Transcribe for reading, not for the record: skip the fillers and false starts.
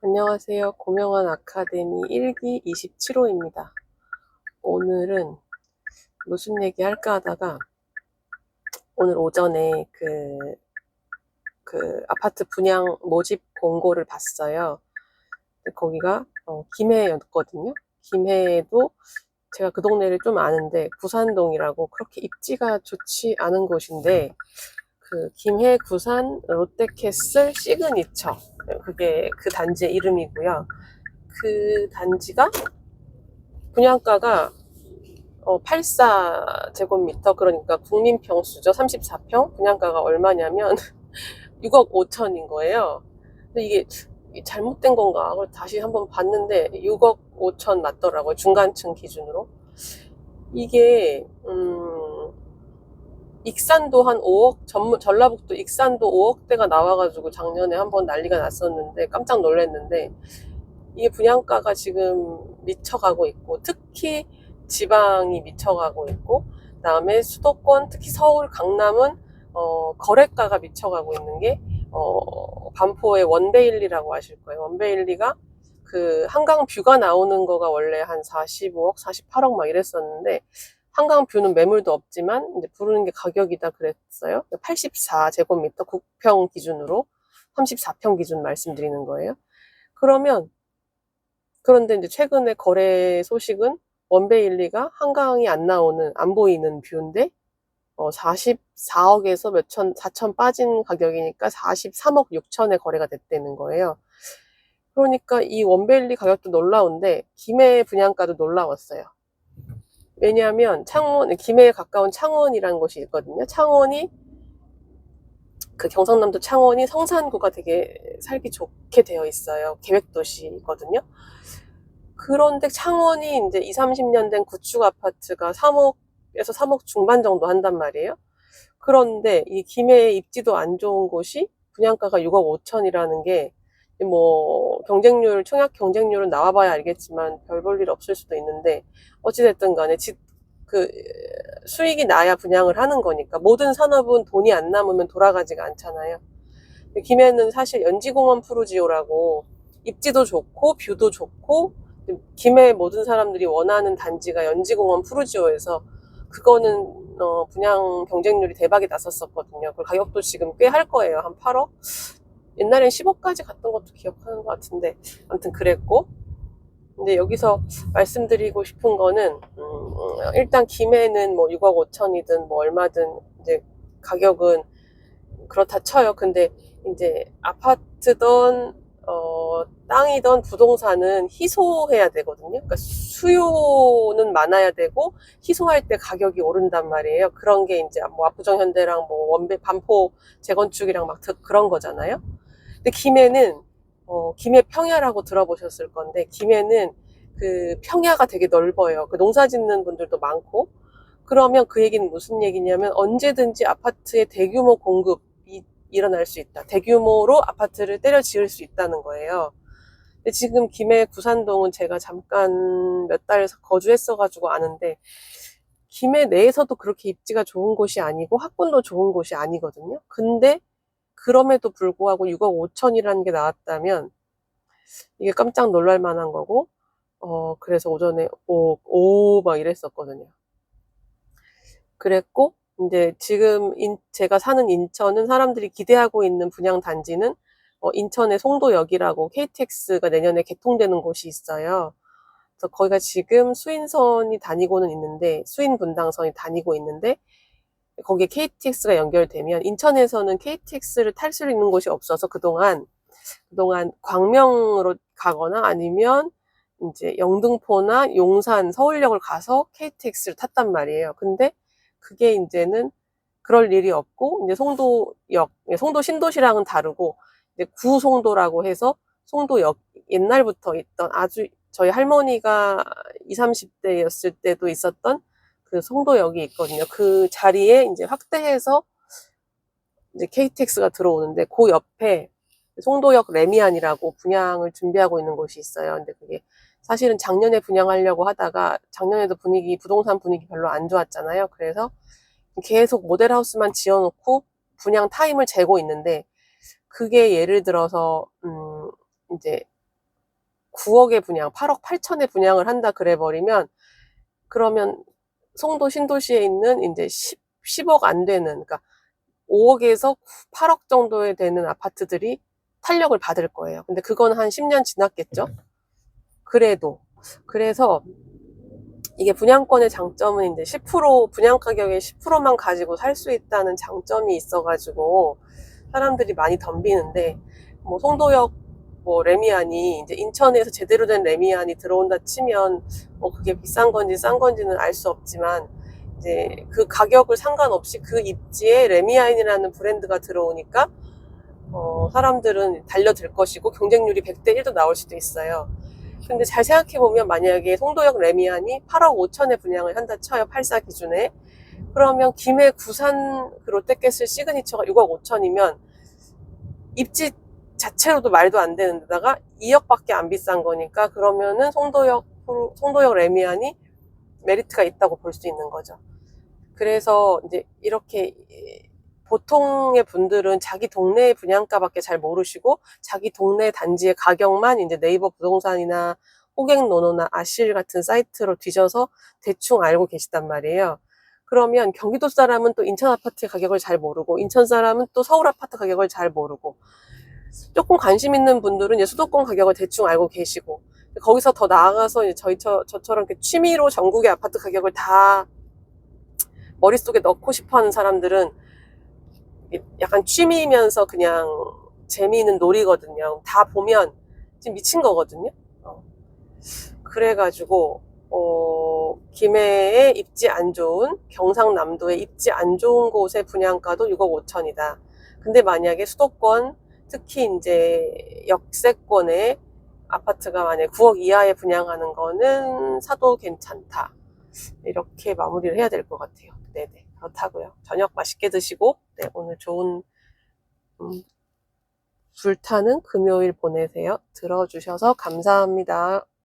안녕하세요. 고명환 아카데미 1기 27호입니다. 오늘은 무슨 얘기 할까 하다가 오늘 오전에 그 아파트 분양 모집 공고를 봤어요. 거기가 김해였거든요. 김해에도 제가 그 동네를 좀 아는데 구산동이라고 그렇게 입지가 좋지 않은 곳인데 그 김해 구산 롯데캐슬 시그니처, 그게 그 단지의 이름이고요. 그 단지가 분양가가 84제곱미터, 그러니까 국민평수죠. 34평. 분양가가 얼마냐면 6억 5천인 거예요. 근데 이게 잘못된 건가? 그걸 다시 한번 봤는데 6억 5천 맞더라고요. 중간층 기준으로. 이게 익산도 한 5억, 전라북도 익산도 5억대가 나와가지고 작년에 한번 난리가 났었는데 깜짝 놀랐는데, 이게 분양가가 지금 미쳐가고 있고, 특히 지방이 미쳐가고 있고, 그다음에 수도권, 특히 서울, 강남은 거래가가 미쳐가고 있는 게 반포의 원베일리라고 아실 거예요. 원베일리가 그 한강 뷰가 나오는 거가 원래 한 45억, 48억 막 이랬었는데, 한강 뷰는 매물도 없지만 이제 부르는 게 가격이다 그랬어요. 84제곱미터 국평 기준으로 34평 기준 말씀드리는 거예요. 그런데 이제 최근에 거래 소식은 원베일리가 한강이 안 보이는 뷰인데 44억에서 몇천, 4천 빠진 가격이니까 43억 6천에 거래가 됐다는 거예요. 그러니까 이 원베일리 가격도 놀라운데 김해 분양가도 놀라웠어요. 왜냐하면 김해에 가까운 창원이라는 곳이 있거든요. 그 경상남도 창원이 성산구가 되게 살기 좋게 되어 있어요. 계획도시거든요. 그런데 창원이 이제 20, 30년 된 구축 아파트가 3억에서 3억 중반 정도 한단 말이에요. 그런데 이 김해의 입지도 안 좋은 곳이 분양가가 6억 5천이라는 게, 뭐 청약 경쟁률은 나와봐야 알겠지만 별 볼 일 없을 수도 있는데, 어찌됐든 간에 그 수익이 나야 분양을 하는 거니까. 모든 산업은 돈이 안 남으면 돌아가지가 않잖아요. 김해는 사실 연지공원 푸르지오라고 입지도 좋고 뷰도 좋고, 김해 모든 사람들이 원하는 단지가 연지공원 푸르지오에서, 그거는 분양 경쟁률이 대박이 났었거든요. 그 가격도 지금 꽤 할 거예요. 한 8억? 옛날엔 10억까지 갔던 것도 기억하는 것 같은데, 아무튼 그랬고. 근데 여기서 말씀드리고 싶은 거는, 일단 김해는 뭐 6억 5천이든 뭐 얼마든 이제 가격은 그렇다 쳐요. 근데 이제 아파트든 땅이든 부동산은 희소해야 되거든요. 그러니까 수요는 많아야 되고 희소할 때 가격이 오른단 말이에요. 그런 게 이제 뭐 압구정현대랑 뭐 반포 재건축이랑 막 그런 거잖아요. 근데 김해 평야라고 들어보셨을 건데, 김해는 그 평야가 되게 넓어요. 그 농사 짓는 분들도 많고. 그러면 그 얘기는 무슨 얘기냐면 언제든지 아파트의 대규모 공급이 일어날 수 있다. 대규모로 아파트를 때려 지을 수 있다는 거예요. 근데 지금 김해 구산동은 제가 잠깐 몇 달 거주했어가지고 아는데, 김해 내에서도 그렇게 입지가 좋은 곳이 아니고 학군도 좋은 곳이 아니거든요. 근데 그럼에도 불구하고 6억 5천이라는 게 나왔다면 이게 깜짝 놀랄 만한 거고, 그래서 오전에 막 이랬었거든요. 그랬고, 이제 지금 제가 사는 인천은 사람들이 기대하고 있는 분양 단지는 인천의 송도역이라고 KTX가 내년에 개통되는 곳이 있어요. 그래서 거기가 지금 수인선이 다니고는 있는데, 수인 분당선이 다니고 있는데, 거기에 KTX가 연결되면, 인천에서는 KTX를 탈 수 있는 곳이 없어서 그동안 광명으로 가거나 아니면 이제 영등포나 용산, 서울역을 가서 KTX를 탔단 말이에요. 근데 그게 이제는 그럴 일이 없고, 이제 송도 신도시랑은 다르고, 이제 구송도라고 해서 송도역, 옛날부터 있던, 아주 저희 할머니가 20, 30대였을 때도 있었던 그 송도역이 있거든요. 그 자리에 이제 확대해서 이제 KTX가 들어오는데, 그 옆에 송도역 레미안이라고 분양을 준비하고 있는 곳이 있어요. 근데 그게 사실은 작년에 분양하려고 하다가, 작년에도 부동산 분위기 별로 안 좋았잖아요. 그래서 계속 모델하우스만 지어놓고 분양 타임을 재고 있는데, 그게 예를 들어서 이제 9억에 분양, 8억 8천에 분양을 한다 그래 버리면, 그러면 송도 신도시에 있는 이제 10억 안 되는, 그러니까 5억에서 8억 정도에 되는 아파트들이 탄력을 받을 거예요. 근데 그건 한 10년 지났겠죠? 그래도. 그래서 이게 분양권의 장점은 이제 10%, 분양 가격의 10%만 가지고 살 수 있다는 장점이 있어가지고 사람들이 많이 덤비는데, 뭐 송도역 뭐 레미안이 이제 인천에서 제대로 된 레미안이 들어온다 치면 뭐 그게 비싼 건지 싼 건지는 알 수 없지만, 이제 그 가격을 상관없이 그 입지에 레미안이라는 브랜드가 들어오니까 사람들은 달려들 것이고 경쟁률이 100대 1도 나올 수도 있어요. 근데 잘 생각해보면 만약에 송도역 레미안이 8억 5천에 분양을 한다 쳐요. 84 기준에. 그러면 김해 구산 그 롯데캐슬 시그니처가 6억 5천이면 입지 자체로도 말도 안 되는 데다가 2억밖에 안 비싼 거니까, 그러면은 송도역 레미안이 메리트가 있다고 볼 수 있는 거죠. 그래서 이제 이렇게 보통의 분들은 자기 동네의 분양가밖에 잘 모르시고 자기 동네 단지의 가격만 이제 네이버 부동산이나 호갱노노나 아실 같은 사이트로 뒤져서 대충 알고 계시단 말이에요. 그러면 경기도 사람은 또 인천 아파트 가격을 잘 모르고, 인천 사람은 또 서울 아파트 가격을 잘 모르고, 조금 관심 있는 분들은 이제 수도권 가격을 대충 알고 계시고, 거기서 더 나아가서 이제 저처럼 이렇게 취미로 전국의 아파트 가격을 다 머릿속에 넣고 싶어 하는 사람들은 약간 취미이면서 그냥 재미있는 놀이거든요. 다 보면 지금 미친 거거든요. 그래가지고 김해에 입지 안 좋은, 경상남도에 입지 안 좋은 곳의 분양가도 6억 5천이다. 근데 만약에 수도권, 특히 이제 역세권의 아파트가 만약에 9억 이하에 분양하는 거는 사도 괜찮다. 이렇게 마무리를 해야 될 것 같아요. 네네. 그렇다고요. 저녁 맛있게 드시고, 네, 오늘 좋은 불타는 금요일 보내세요. 들어주셔서 감사합니다.